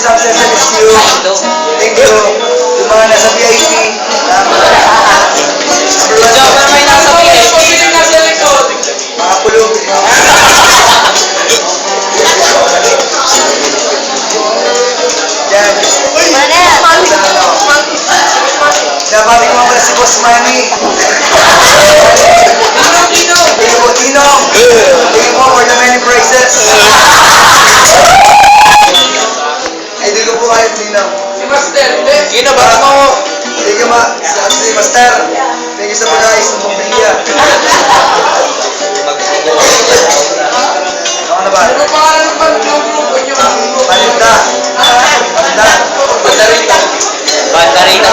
success and issue. Thank you. Yung mga nasa VIP. Joker may nasa VIP. Mga pulong. Yan. Nabati ko pala si Boss Manny. Tinong. Thank you for the many prizes. Idol ko po kayo, Tinong. Gino, baka mo. Thank you, si Master. Thank you sa pag-ayos ng pamilya. Ano na ba? Palinda. Banda rito.